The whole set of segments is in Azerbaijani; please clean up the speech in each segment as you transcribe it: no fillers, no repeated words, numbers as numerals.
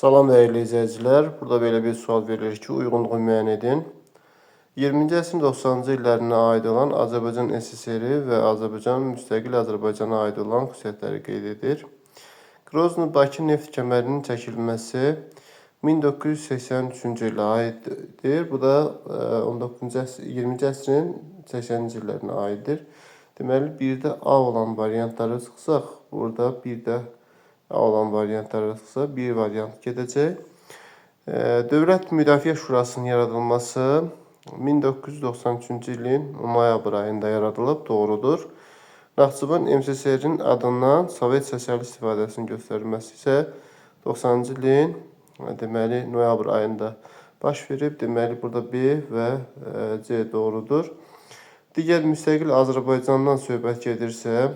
Salam dəyərli izləyicilər. Burada belə bir sual verilir ki, uyğunluğu müəyyən edin. 20-ci əsrin 90-cı illərinə aid olan Azərbaycan SSR və Azərbaycan müstəqil Azərbaycana aid olan xüsusiyyətləri qeyd edir. Qrozno-Bakı neft kəmərinin çəkilməsi 1983-cü ilə aiddir. Bu da 20-ci əsrin 80-ci illərinə aiddir. Deməli, bir də A olan variantları çıxsaq, burada bir də A olan variantları çıxsa, bir variant gedəcək. Dövlət Müdafiə Şurasının yaradılması 1993-cü ilin noyabr ayında yaradılıb, doğrudur. Naxçıvan MSSR-in adından Sovet Sosialist istifadəsinin göstərilməsi isə 90-cı ilin deməli noyabr ayında baş verib. Deməli, burada B və C doğrudur. Digər müstəqil Azərbaycandan söhbət gedirsə,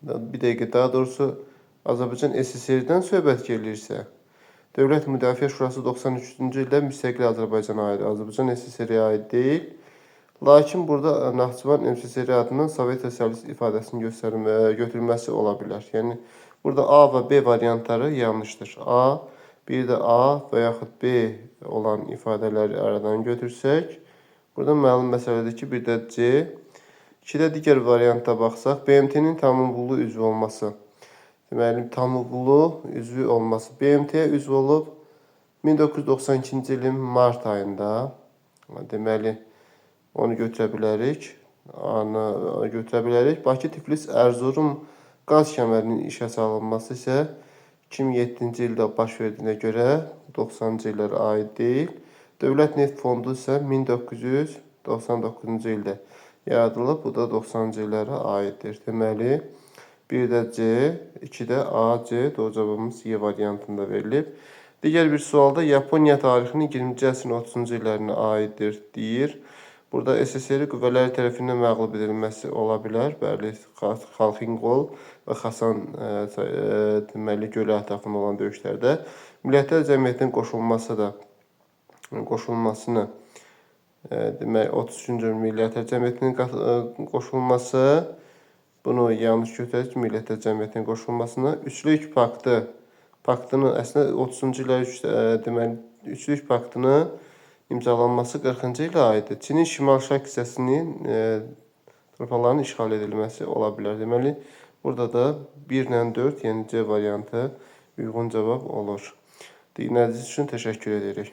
bir dəqiqə daha doğrusu Azərbaycan SSR-dən söhbət gelirsə, Dövlət Müdafiə Şurası 93-cü ildə müstəqil Azərbaycana aid, Azərbaycan SSR-ə aid deyil. Lakin burada Naxçıvan MSSR adından Sovet Sosialist ifadəsinin götürülməsi ola bilər. Yəni, burada A və B variantları yanlışdır. A, bir də A və yaxud B olan ifadələri aradan götürsək, burada məlum məsələdir ki, bir də C. İkidə digər variantda baxsaq, BMT-nin tamamqullu üzvü olması. Deməli, tamamqullu üzvü olması. BMT-yə üzv olub 1992-ci ilin mart ayında. Deməli, onu götürə bilərik. Bakı, Tiflis, Ərzurum qaz kəmərinin işə salınması isə 2007-ci ildə baş verdiyinə görə 90-cı illərə aid deyil. Dövlət Neft Fondu isə 1999-cu ildə yaradılıb. Bu da 90-cı illərə aiddir. Deməli, bir də C, 2-də A, C, doğru cavabımız Y variantında verilib. Digər bir sualda Yaponiya tarixinin 20-ci əsrin 30-cu illərinə aiddir deyir. Burada SSR qüvvələri tərəfindən məğlub edilməsi ola bilər. Bəli, Xalxingol və Xasan deməli gölü ətrafında olan döyüşlərdə Millətlər Cəmiyyətinin qoşulmasını demək 33-cü Millətlər Cəmiyyətinin qoşulması, bunu yanlış götürək ki, Millətlər Cəmiyyətinin qoşulmasına. Üçlük paktını əslində 30-cu illər deməli Üçlük paktını imzalanması 40-cı ilə aiddir. Çinin şimal-şərq hissəsinin torpaqlarının işğal edilməsi ola bilər. Deməli, burada da 1 ilə 4, yəni C variantı uyğun cavab olur. Dinlədiyiniz üçün təşəkkür edirik.